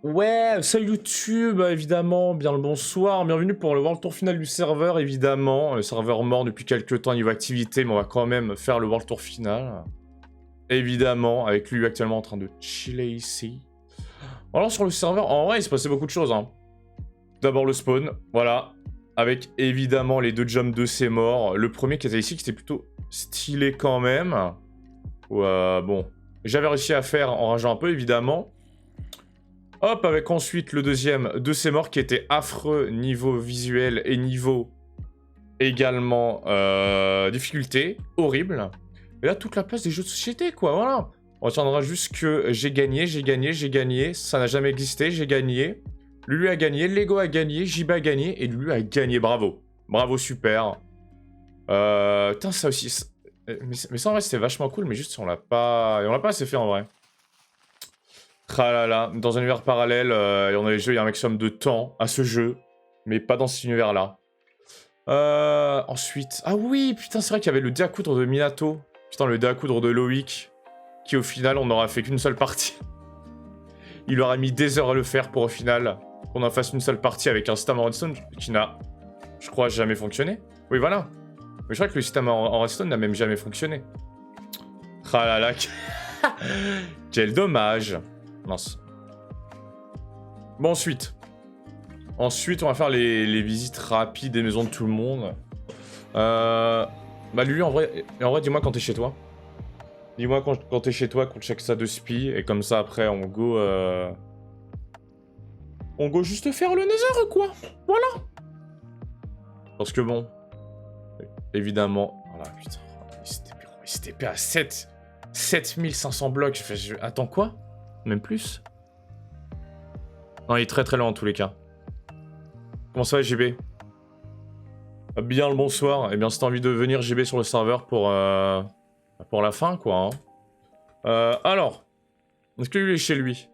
Ouais, salut YouTube, évidemment, bien le bonsoir, bienvenue pour le World Tour final du serveur, évidemment. Le serveur mort depuis quelques temps niveau activité, mais on va quand même faire le World Tour final. Évidemment, avec lui actuellement en train de chiller ici. Alors sur le serveur, en vrai, il se passait beaucoup de choses. Hein. D'abord le spawn, voilà, avec évidemment les deux jumps de ces morts. Le premier qui était ici, qui était plutôt stylé quand même. Bon, j'avais réussi à faire en rageant un peu, évidemment. Hop, avec ensuite le deuxième de ces morts qui était affreux niveau visuel et niveau également difficulté, horrible. Et là, toute la place des jeux de société, quoi, voilà. On retiendra juste que j'ai gagné, ça n'a jamais existé, j'ai gagné. Lulu a gagné, Lego a gagné, JB a gagné, et Lulu a gagné, bravo. Bravo, super. Putain, ça aussi... Mais ça, en vrai, c'était vachement cool, mais juste, on l'a pas assez fait, en vrai. Tralala, dans un univers parallèle, on a les jeux, il y a un maximum de temps à ce jeu, mais pas dans cet univers-là. Ensuite... Ah oui, putain, c'est vrai qu'il y avait le dé à coudre de Minato. Putain, le dé à coudre de Loïc, qui au final, on n'aura fait qu'une seule partie. Il aura mis des heures à le faire pour au final qu'on en fasse une seule partie avec un système en redstone qui n'a, je crois, jamais fonctionné. Oui, voilà. Mais je crois que le système en redstone n'a même jamais fonctionné. Tralala, quel dommage. Mince. Bon, ensuite, on va faire les visites rapides des maisons de tout le monde. Bah, lui, en vrai dis-moi quand t'es chez toi. Dis-moi quand t'es chez toi, qu'on check ça de spi, et comme ça, après, on go juste faire le nether, quoi. Voilà. Parce que bon, évidemment... Voilà, putain, il s'était TP à 7500 blocs. Attends, quoi? Même plus? Non, il est très très lent en tous les cas. Comment ça va, JB? Bien le bonsoir. Eh bien, si t'as envie de venir, JB, sur le serveur pour la fin, quoi. Hein. Alors, est-ce que lui est chez lui?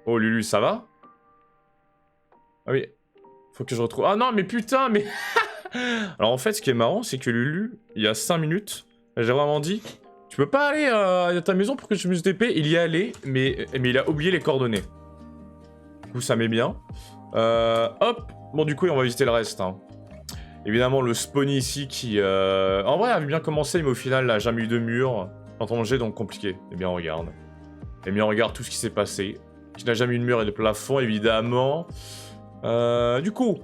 Oh, Lulu, ça va? Ah oui, faut que je retrouve... Ah non, mais putain, mais... Alors en fait, ce qui est marrant, c'est que Lulu, il y a 5 minutes, j'ai vraiment dit... Tu peux pas aller à ta maison pour que je me TP? Il y est allé, mais il a oublié les coordonnées. Du coup, ça met bien. Hop. Bon, du coup, on va visiter le reste. Hein. Évidemment, le spawn ici qui... En vrai, avait bien commencé, mais au final, n'a jamais eu de mur. Quand on jet, donc compliqué. Eh bien, on regarde. Eh bien, on regarde tout ce qui s'est passé. Qui n'a jamais eu de mur et de plafond, évidemment. Du coup...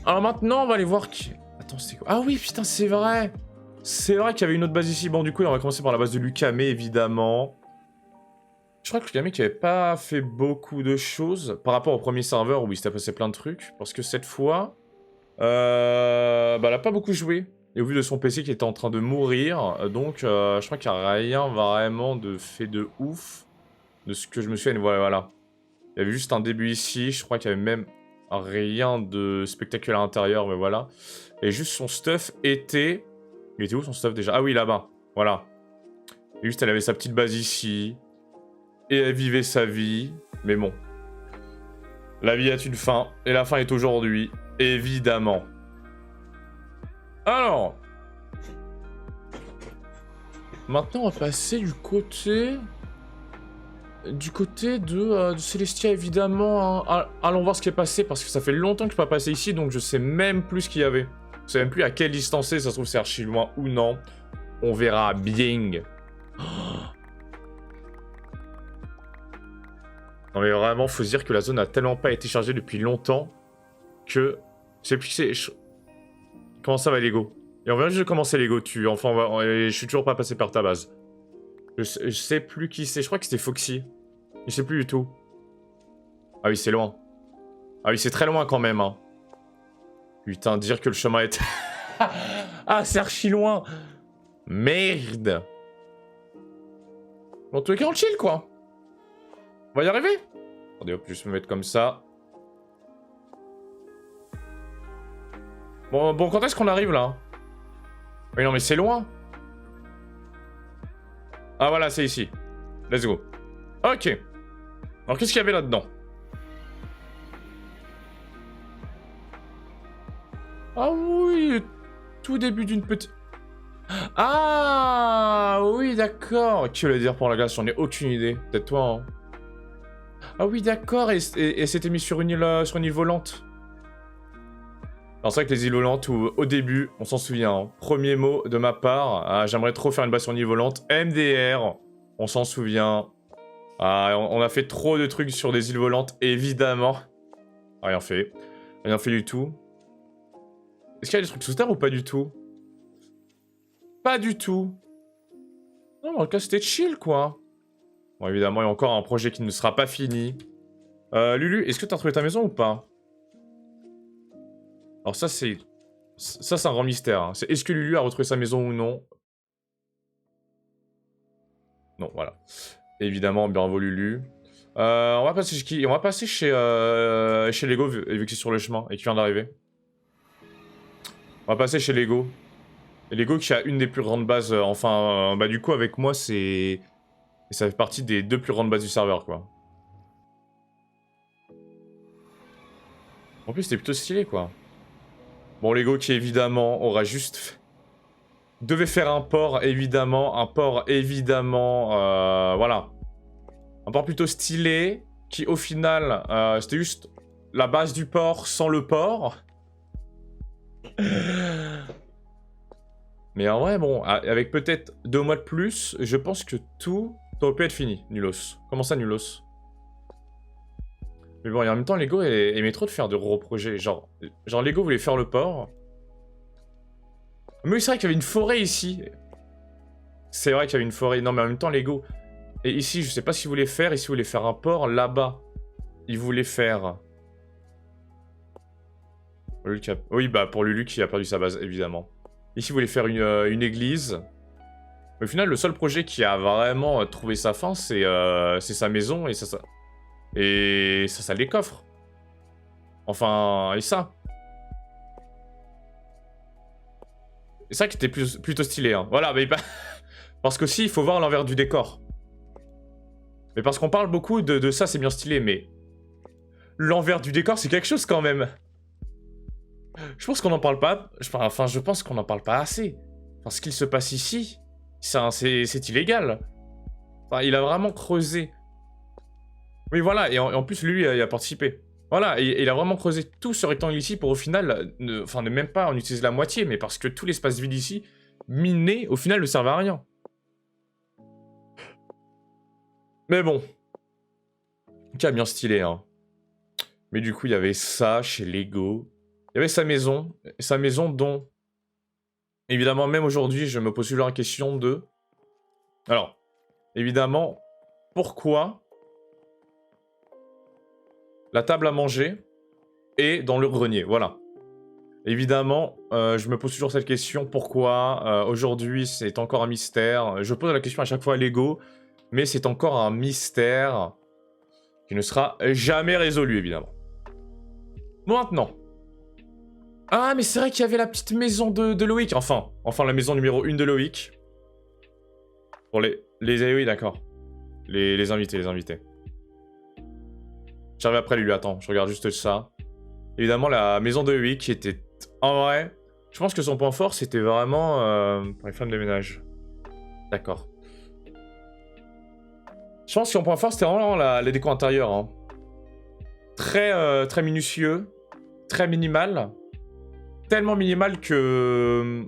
Alors maintenant, on va aller voir qui... Attends, c'est quoi? Ah oui, putain, c'est vrai. C'est vrai qu'il y avait une autre base ici. Bon, du coup, on va commencer par la base de Lukame, évidemment. Je crois que Lukame qui avait pas fait beaucoup de choses par rapport au premier serveur où il s'était passé plein de trucs. Parce que cette fois, bah, elle a pas beaucoup joué. Et au vu de son PC qui était en train de mourir, donc je crois qu'il n'y a rien vraiment de fait de ouf de ce que je me souviens. Voilà. Il y avait juste un début ici. Je crois qu'il y avait même rien de spectaculaire à l'intérieur, mais voilà. Et juste son stuff était... Il était où son stuff déjà? Ah oui, là-bas. Voilà. Et juste, elle avait sa petite base ici. Et elle vivait sa vie. Mais bon. La vie a une fin. Et la fin est aujourd'hui. Évidemment. Alors. Maintenant, on va passer du côté... de Celestia, évidemment. Hein. Allons voir ce qui est passé. Parce que ça fait longtemps que je ne suis pas passé ici. Donc je sais même plus ce qu'il y avait. Je sais même plus à quelle distance c'est. Ça se trouve c'est archi loin ou non. On verra bien. Non mais vraiment, faut se dire que la zone a tellement pas été chargée depuis longtemps que... Je sais plus qui c'est... Comment ça va, Lego? Et on vient juste de commencer, Lego. Enfin, je suis toujours pas passé par ta base. Je sais plus qui c'est. Je crois que c'était Foxy. Je sais plus du tout. Ah oui, c'est loin. Ah oui, c'est très loin quand même. Hein. Putain, dire que le chemin est... Ah, c'est archi loin. Merde. Bon, en tous les cas, on chill, quoi. On va y arriver. Attendez, hop, juste me mettre comme ça. Bon, quand est-ce qu'on arrive, là? Oui, non, mais c'est loin. Ah, voilà, c'est ici. Let's go. Ok. Alors, qu'est-ce qu'il y avait là-dedans? Ah oui, tout début d'une petite... Ah d'accord. Qui veut le dire pour la glace? J'en ai aucune idée. Peut-être toi, hein. Ah oui, d'accord. Et c'était mis sur une île volante. Alors c'est vrai que les îles volantes, où, au début, on s'en souvient, hein, premier mot de ma part, j'aimerais trop faire une base sur une île volante. MDR, on s'en souvient. On a fait trop de trucs sur des îles volantes, évidemment. Rien fait. Rien fait du tout. Est-ce qu'il y a des trucs sous terre ou pas du tout? Pas du tout. Non, dans le cas, c'était chill, quoi. Bon, évidemment, il y a encore un projet qui ne sera pas fini. Lulu, est-ce que t'as trouvé ta maison ou pas? Alors ça, c'est... Ça, c'est un grand mystère. Hein. C'est est-ce que Lulu a retrouvé sa maison ou non? Non, voilà. Évidemment, bravo Lulu. On va passer chez qui? On va passer chez Lego, vu que c'est sur le chemin et qu'il vient d'arriver. On va passer chez Lego. Et Lego qui a une des plus grandes bases, bah du coup avec moi c'est... Ça fait partie des 2 plus grandes bases du serveur quoi. En plus c'était plutôt stylé quoi. Bon Lego qui évidemment aura juste... Devait faire un port évidemment, voilà. Un port plutôt stylé, qui au final c'était juste la base du port sans le port. Mais en vrai, bon, avec peut-être 2 mois de plus, je pense que tout aurait pu être fini, Nulos. Comment ça, Nulos? Mais bon, et en même temps, Lego aimait trop de faire de gros projets. Genre Lego voulait faire le port. Mais oui, c'est vrai qu'il y avait une forêt ici. C'est vrai qu'il y avait une forêt. Non, mais en même temps, Lego... Et ici, je sais pas ce qu'il voulait faire. Ici, il voulait faire un port. Là-bas, il voulait faire... Oui, bah, pour Lulu qui a perdu sa base, évidemment. Ici, il voulait faire une église. Mais au final, le seul projet qui a vraiment trouvé sa fin, c'est sa maison et ça les coffres. Enfin, et ça. C'est ça qui était plutôt stylé. Hein. Voilà, mais parce qu'aussi, il faut voir l'envers du décor. Mais parce qu'on parle beaucoup de ça, c'est bien stylé, mais... L'envers du décor, c'est quelque chose quand même. Je pense qu'on n'en parle pas... Enfin, je pense qu'on n'en parle pas assez. Enfin, ce qu'il se passe ici, c'est illégal. Enfin, il a vraiment creusé. Oui, voilà, et en plus, lui, il a participé. Voilà, et il a vraiment creusé tout ce rectangle ici pour au final, ne même pas en utiliser la moitié, mais parce que tout l'espace vide ici, miné, au final, ne servait à rien. Mais bon. Cas bien stylé, hein. Mais du coup, il y avait ça chez Lego. Il y avait sa maison dont, évidemment, même aujourd'hui, je me pose toujours la question de... Alors, évidemment, pourquoi la table à manger est dans le grenier, voilà. Évidemment, je me pose toujours cette question, pourquoi aujourd'hui c'est encore un mystère. Je pose la question à chaque fois à Lego, mais c'est encore un mystère qui ne sera jamais résolu, évidemment. Bon, maintenant. Ah, mais c'est vrai qu'il y avait la petite maison de Loïc, enfin la maison numéro 1 de Loïc. Pour oui, d'accord. Les invités. J'arrive après lui, attends, je regarde juste ça. Évidemment, la maison de Loïc qui était... En vrai, je pense que son point fort, c'était vraiment... pour les femmes de ménage. D'accord. Je pense que son point fort, c'était vraiment les décors intérieurs. Hein. Très minutieux. Très minimal. Tellement minimal que...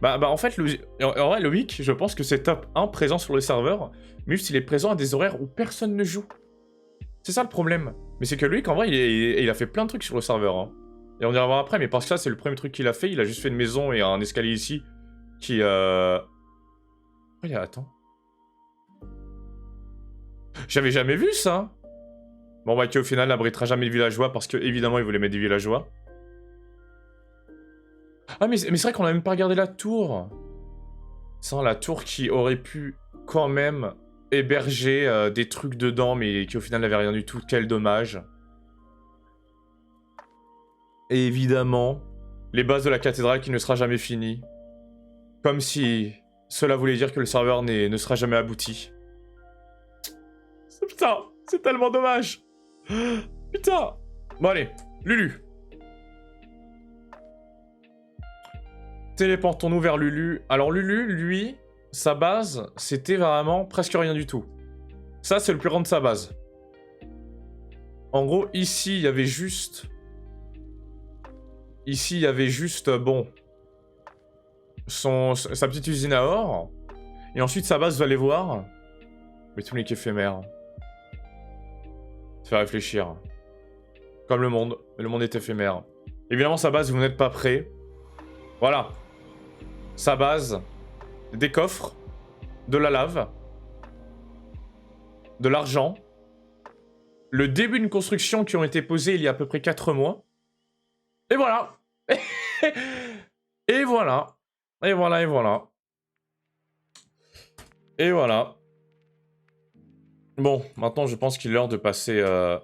en fait, en vrai, Loïc, je pense que c'est top 1 présent sur le serveur, mais juste il est présent à des horaires où personne ne joue. C'est ça le problème. Mais c'est que Loïc, en vrai, il a fait plein de trucs sur le serveur. Hein. Et on y reviendra après, mais parce que ça, c'est le premier truc qu'il a fait. Il a juste fait une maison et un escalier ici qui... Oh, attends. J'avais jamais vu ça. Bon, bah, qui au final n'abritera jamais de villageois parce que, évidemment, il voulait mettre des villageois. Ah, mais c'est vrai qu'on a même pas regardé la tour. Sans la tour qui aurait pu, quand même, héberger des trucs dedans, mais qui au final n'avait rien du tout. Quel dommage. Et évidemment, les bases de la cathédrale qui ne sera jamais finie. Comme si cela voulait dire que le serveur ne sera jamais abouti. Putain, c'est tellement dommage. Putain. Bon allez, Lulu. Téléportons-nous vers Lulu. Alors Lulu, lui, sa base, c'était vraiment presque rien du tout. Ça, c'est le plus grand de sa base. En gros, ici, il y avait juste... Ici, il y avait juste, bon... sa petite usine à or. Et ensuite, sa base, vous allez voir... Mais tout n'est qu'éphémère. Ça fait réfléchir. Comme le monde. Mais le monde est éphémère. Évidemment, sa base, vous n'êtes pas prêt. Voilà. Sa base. Des coffres. De la lave. De l'argent. Le début d'une construction qui ont été posées il y a à peu près 4 mois. Et voilà. Et voilà. Et voilà, et voilà. Et voilà. Bon, maintenant je pense qu'il est l'heure de passer... Ah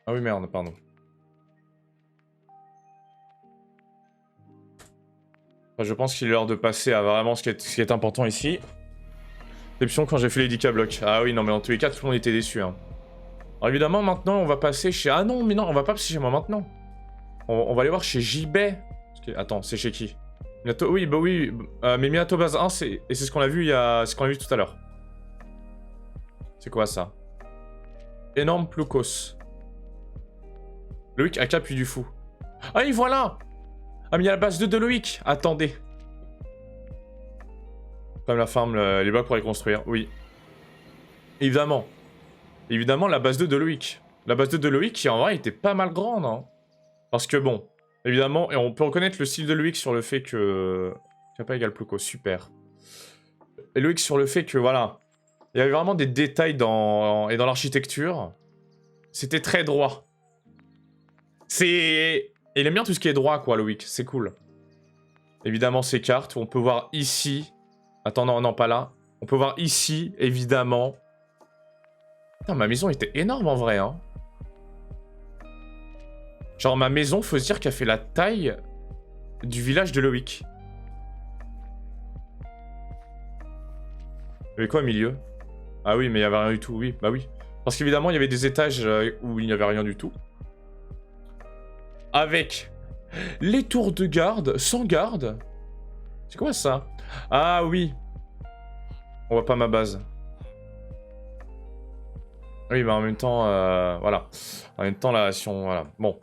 oui, merde, pardon. Enfin, je pense qu'il est l'heure de passer à vraiment ce qui est important ici. Exception quand j'ai fait les 10K blocs. Ah oui, non, mais en tous les cas, tout le monde était déçu. Hein. Alors évidemment, maintenant, on va passer chez... Ah non, mais non, on va pas passer chez moi maintenant. On va aller voir chez JB. Attends, c'est chez qui? Minato... Oui, bah oui. Mais Minato base 1, c'est ce qu'on a vu c'est ce qu'on a vu tout à l'heure. C'est quoi ça? Énorme Ploucos. Loïc AK puis du fou. Ah oui, voilà. Ah mais il y a la base 2 de Loïc. Attendez. Comme la farm, les blocs pour les construire. Oui. Évidemment. Évidemment, la base 2 de Loïc. La base 2 de Loïc qui en vrai était pas mal grande. Hein. Parce que bon, évidemment, et on peut reconnaître le style de Loïc sur le fait que... Kappa égale Ploucos, super. Et Loïc sur le fait que, voilà... Il y avait vraiment des détails dans l'architecture. C'était très droit. Et il aime bien tout ce qui est droit, quoi, Loïc. C'est cool. Évidemment, ces cartes. On peut voir ici... Attends, non, non, pas là. On peut voir ici, évidemment. Putain, ma maison était énorme, en vrai, hein. Genre, ma maison, faut se dire qu'elle fait la taille du village de Loïc. Il y avait quoi au milieu? Ah oui, mais il n'y avait rien du tout, oui, bah oui. Parce qu'évidemment, il y avait des étages où il n'y avait rien du tout. Avec les tours de garde, sans garde. C'est quoi ça? Ah oui. On voit pas ma base. Oui, bah en même temps, voilà. En même temps, là, si on... Voilà, bon.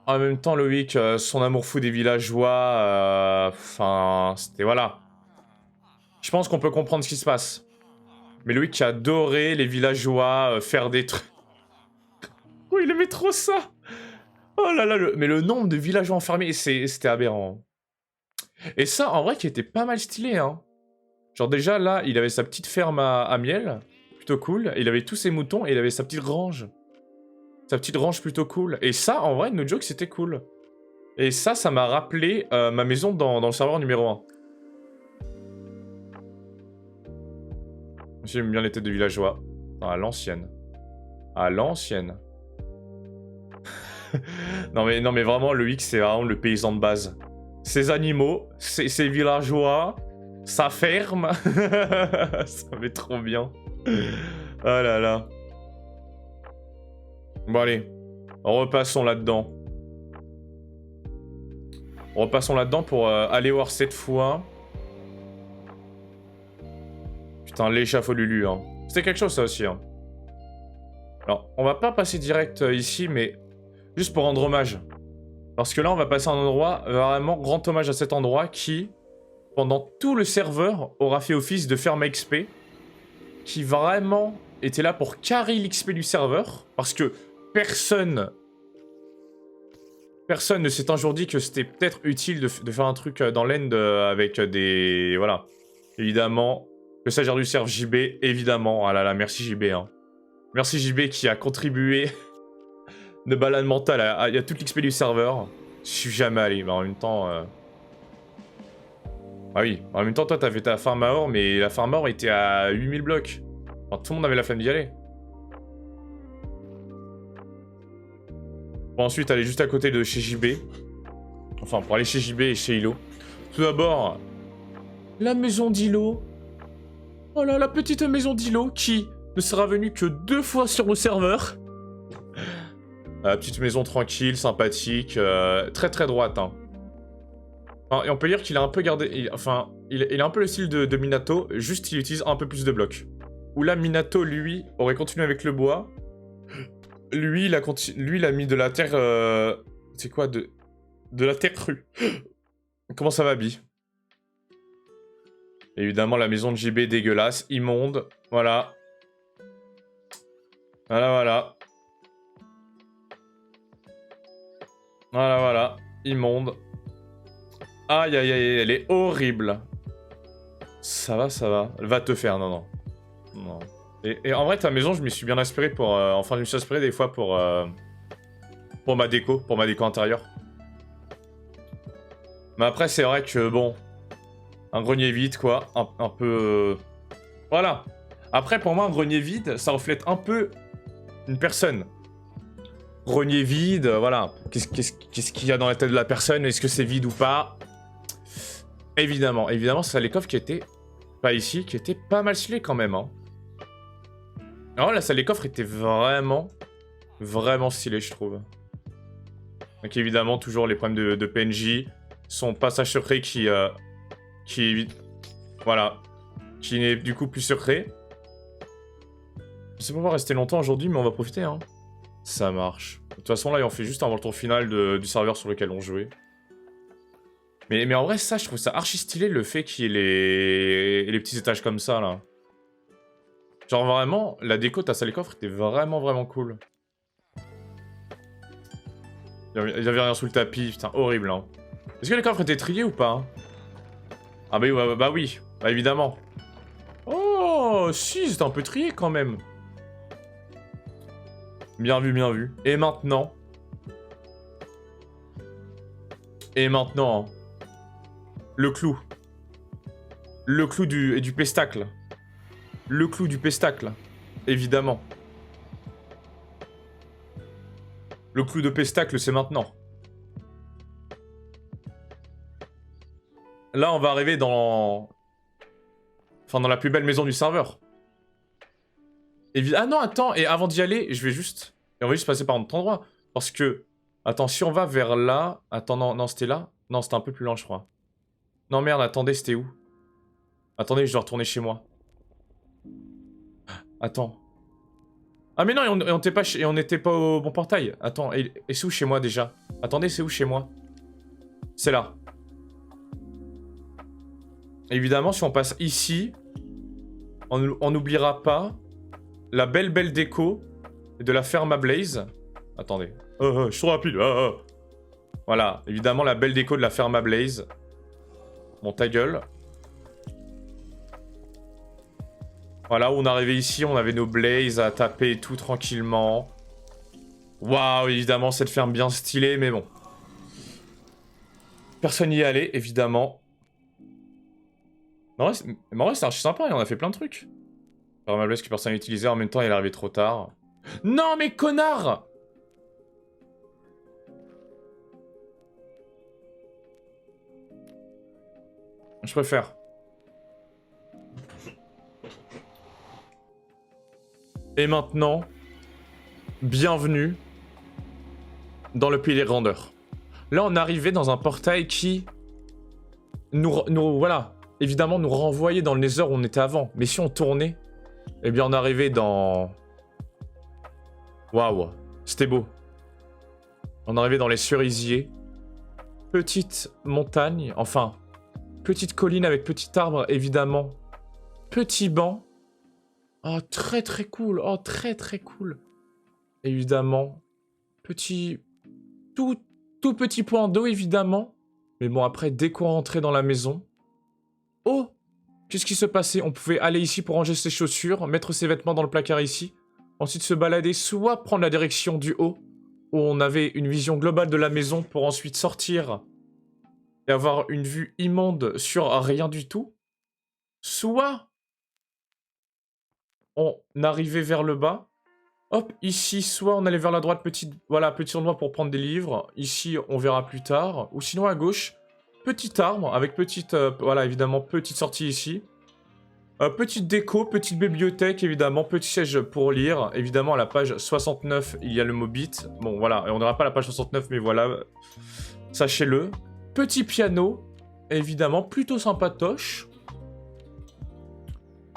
En même temps, Loïc, son amour fou des villageois, enfin, c'était... Voilà. Je pense qu'on peut comprendre ce qui se passe. Mais Loïc qui adorait les villageois, faire des trucs... Oh, il aimait trop ça. Oh là là, mais le nombre de villageois enfermés, c'était aberrant. Et ça, en vrai, qui était pas mal stylé, hein. Genre déjà, là, il avait sa petite ferme à miel, plutôt cool. Il avait tous ses moutons et il avait sa petite grange. Sa petite grange plutôt cool. Et ça, en vrai, no joke, c'était cool. Et ça m'a rappelé ma maison dans le serveur numéro 1. J'aime bien les têtes de villageois. Non, à l'ancienne. À l'ancienne. non mais vraiment, Loïc, c'est vraiment le paysan de base. Ses animaux, ses villageois, sa ferme. Ça met trop bien. Oh là là. Bon allez, repassons là-dedans. Repassons là-dedans pour aller voir cette fois. Putain, l'échafaud Lulu, hein. C'était quelque chose ça aussi, hein. Alors, on va pas passer direct ici, mais juste pour rendre hommage. Parce que là, on va passer à un endroit, vraiment grand hommage à cet endroit qui, pendant tout le serveur, aura fait office de ferme à XP. Qui vraiment était là pour carry l'XP du serveur. Parce que personne ne s'est un jour dit que c'était peut-être utile de faire un truc dans l'end avec des... Voilà. Évidemment, le stagiaire du serve JB, évidemment. Ah là là, merci JB, hein. Merci JB qui a contribué de balade mentale à toute l'XP du serveur. Je suis jamais allé, mais en même temps... Ah oui, en même temps, toi, t'as fait ta farm à or, mais la farm à or était à 8000 blocs. Enfin, tout le monde avait la flemme d'y aller. Pour ensuite aller juste à côté de chez JB. Enfin, pour aller chez JB et chez Hilo. Tout d'abord, la maison d'Hilo. Oh là, la petite maison d'Hilo qui ne sera venue que 2 fois sur le serveur. Petite maison tranquille, sympathique, très très droite. Hein. Enfin, et on peut dire qu'il a un peu gardé... Enfin, il a un peu le style de Minato, juste il utilise un peu plus de blocs. Où là, Minato, lui, aurait continué avec le bois. Lui, il a mis de la terre... C'est quoi de la terre crue. Comment ça va, Bi? Évidemment, la maison de JB dégueulasse, immonde. Voilà. Voilà. Voilà. Immonde. Aïe, elle est horrible. Ça va. Va te faire, non. Et en vrai, ta maison, je m'y suis bien inspiré pour... Enfin, je me suis inspiré des fois pour ma déco intérieure. Mais après, c'est vrai que, bon... Un grenier vide, quoi. Un peu... Voilà. Après, pour moi, un grenier vide, ça reflète un peu une personne. Grenier vide, voilà. Qu'est-ce qu'il y a dans la tête de la personne? Est-ce que c'est vide ou pas? Évidemment, c'est les coffres qui étaient... Pas ici, qui étaient pas mal stylés quand même, hein. Alors la salle des coffres était vraiment stylée, je trouve. Donc évidemment, toujours les problèmes de PNJ. Son passage secret qui voilà. Qui n'est du coup plus secret. Je sais pas pouvoir rester longtemps aujourd'hui, mais on va profiter, hein. Ça marche. De toute façon, là, on fait juste un tour final du serveur sur lequel on jouait. Mais en vrai, ça, je trouve ça archi stylé, le fait qu'il y ait les petits étages comme ça, là. Genre, vraiment, la déco de ta salle des coffres était vraiment cool. Il y avait rien sous le tapis, putain, horrible, hein. Est-ce que les coffres étaient triés ou pas? Ah bah oui, bah évidemment. Oh, si, c'était un peu trié quand même. Bien vu. Et maintenant, hein, le clou. Le clou du pestacle. Le clou du pestacle, évidemment. Le clou de pestacle, c'est maintenant. Là, on va arriver dans... Enfin, dans la plus belle maison du serveur. Ah non, attends, et avant d'y aller, je vais juste... Et on va juste passer par notre endroit. Parce que... Attends, si on va vers là... Attends, non, c'était là? Non, c'était un peu plus loin, je crois. Non, merde, attendez, c'était où? Attendez, je dois retourner chez moi. Attends. Ah mais non, et on n'était pas au bon portail. Attends, et c'est où chez moi déjà? Attendez, c'est où chez moi? C'est là. Évidemment, si on passe ici, on n'oubliera pas la belle déco de la ferme à Blaze. Attendez. Je suis trop rapide. Voilà, évidemment, la belle déco de la ferme à Blaze. Bon, ta gueule. Voilà, où on arrivait ici, on avait nos Blaze à taper et tout tranquillement. Waouh, évidemment, cette ferme bien stylée, mais bon. Personne n'y est allé, évidemment. Mais en vrai, c'est archi sympa, on a fait plein de trucs. Ferme à Blaze que personne n'a utilisé, en même temps, il est arrivé trop tard. Non, mais connard! Je préfère. Et maintenant, bienvenue dans le pays des grandeurs. Là, on arrivait dans un portail qui voilà, évidemment, nous renvoyait dans le Nether où on était avant. Mais si on tournait, eh bien, on arrivait dans... Waouh, c'était beau. On arrivait dans les cerisiers. Petite montagne, enfin, petite colline avec petit arbre, évidemment. Petit banc. Oh, très cool. Oh, très cool. Évidemment. Petit... Tout petit point d'eau, évidemment. Mais bon, après, dès qu'on rentrait dans la maison... Oh! Qu'est-ce qui se passait? On pouvait aller ici pour ranger ses chaussures, mettre ses vêtements dans le placard ici, ensuite se balader, soit prendre la direction du haut, où on avait une vision globale de la maison pour ensuite sortir et avoir une vue immonde sur rien du tout, soit... on arrivait vers le bas. Hop, ici, soit on allait vers la droite, petit endroit pour prendre des livres. Ici, on verra plus tard. Ou sinon, à gauche, petit arbre avec petite... voilà, évidemment, petite sortie ici. Petite déco, petite bibliothèque, évidemment. Petit siège pour lire. Évidemment, à la page 69, il y a le mot bit. Bon, voilà, on n'aura pas la page 69, mais voilà. Sachez-le. Petit piano. évidemment, plutôt sympatoche.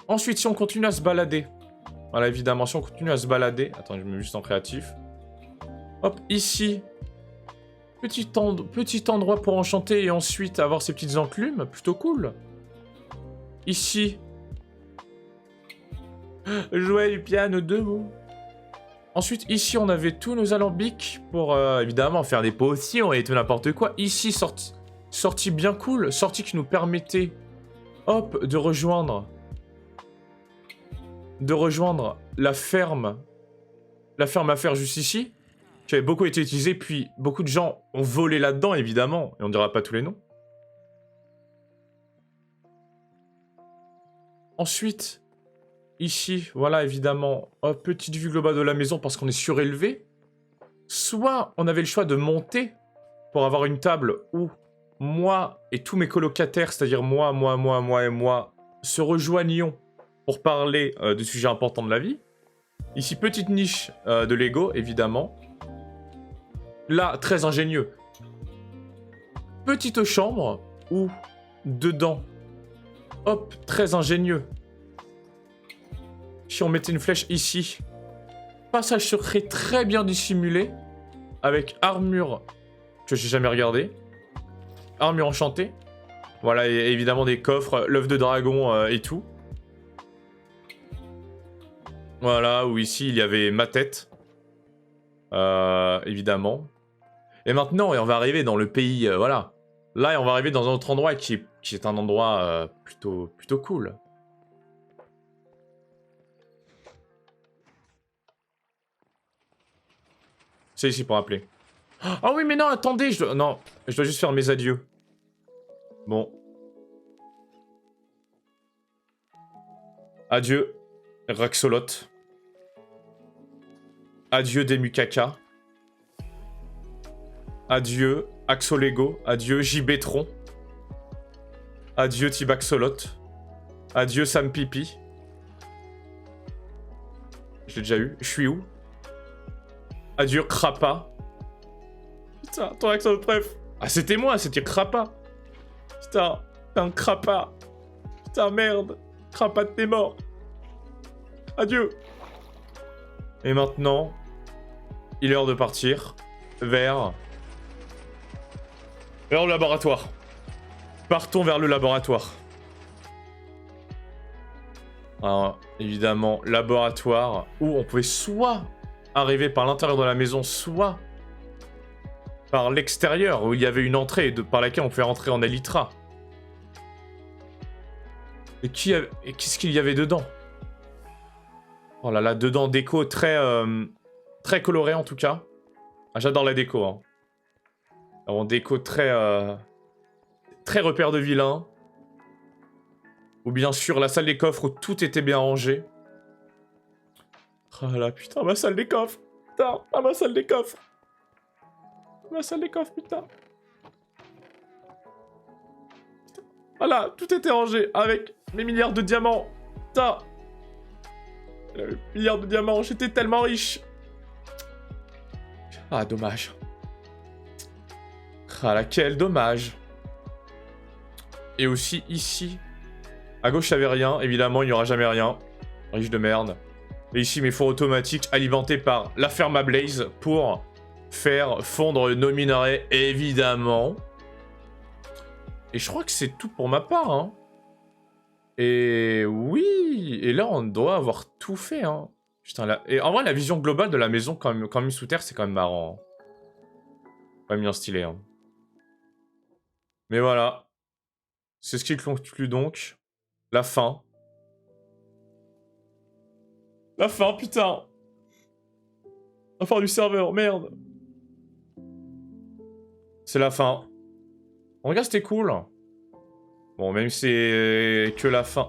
Ensuite, si on continue à se balader. Voilà, évidemment, si on continue à se balader. Attends, je me mets juste en créatif. Hop, ici. Petit endroit pour enchanter et ensuite avoir ces petites enclumes. Plutôt cool. Ici. Jouer du piano debout. Ensuite, ici, on avait tous nos alambics pour, évidemment, faire des potions et tout n'importe quoi. Ici, sortie bien cool. Sortie qui nous permettait, hop, de rejoindre la ferme à faire juste ici, qui avait beaucoup été utilisée, puis beaucoup de gens ont volé là-dedans, évidemment, et on ne dira pas tous les noms. Ensuite, ici, voilà, évidemment, petite vue globale de la maison parce qu'on est surélevé. Soit on avait le choix de monter pour avoir une table où moi et tous mes colocataires, c'est-à-dire moi et moi, se rejoignions pour parler de sujets importants de la vie. Ici, petite niche de Lego, évidemment. Là, très ingénieux. Petite chambre où, dedans, hop, très ingénieux. Si on mettait une flèche ici, passage secret très bien dissimulé, avec armure que j'ai jamais regardé, armure enchantée. Voilà, et évidemment des coffres, l'œuf de dragon et tout. Voilà, où ici il y avait ma tête. Évidemment. Et maintenant, on va arriver dans le pays, voilà. Là, on va arriver dans un autre endroit qui est un endroit plutôt cool. C'est ici pour appeler. Ah oui, mais non, attendez, je dois juste faire mes adieux. Bon. Adieu, Raxolot. Adieu, Demukaka. Adieu, Axolego. Adieu, Jibetron. Adieu, Tibaxolot. Adieu, Sam Pipi. Je l'ai déjà eu. Je suis où? Adieu, Krappa. Putain, ton accent de bref. Ah, c'était moi, c'était Krappa. Putain, un Krappa. Putain, merde. Krappa, t'es mort. Adieu. Et maintenant, il est l'heure de partir vers le laboratoire. Partons vers le laboratoire. Alors, évidemment, laboratoire où on pouvait soit arriver par l'intérieur de la maison, soit par l'extérieur, où il y avait une entrée par laquelle on pouvait rentrer en Elytra. Et qu'est-ce qu'il y avait dedans? Oh là là, dedans, déco très colorée en tout cas. Ah, j'adore la déco. Hein. Alors, déco très repère de vilain. Ou bien sûr, la salle des coffres où tout était bien rangé. Oh là, putain, ma salle des coffres. Putain, ah, ma salle des coffres. Ma salle des coffres, putain. Voilà, tout était rangé avec mes milliards de diamants. Putain. Milliards de diamants, j'étais tellement riche. Ah, dommage. Ah là, quel dommage. Et aussi, ici. À gauche, il n'y avait rien. Évidemment, il n'y aura jamais rien. Riche de merde. Et ici, mes fours automatiques alimentés par la ferme à Blaze pour faire fondre nos minerais, évidemment. Et je crois que c'est tout pour ma part, hein. Et oui, et là, on doit avoir tout fait, hein. Putain, là... Et en vrai, la vision globale de la maison, quand même sous terre, c'est quand même marrant. Hein. Quand même bien stylé, hein. Mais voilà. C'est ce qui conclut donc la fin. La fin, putain. La fin du serveur, merde. C'est la fin. Regarde, c'était cool. Bon, même si c'est que la fin.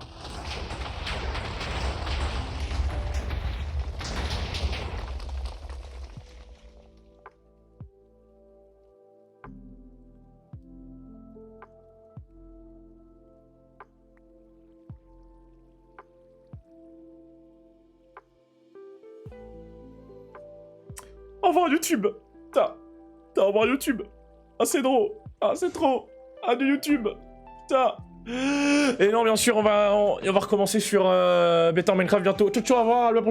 Au revoir YouTube. Au revoir YouTube. Ah, c'est drôle. Ah, c'est trop. Ah, de YouTube. putain. Et non, bien sûr, on va recommencer sur Better Minecraft bientôt. Ciao, ciao, au revoir, à la prochaine.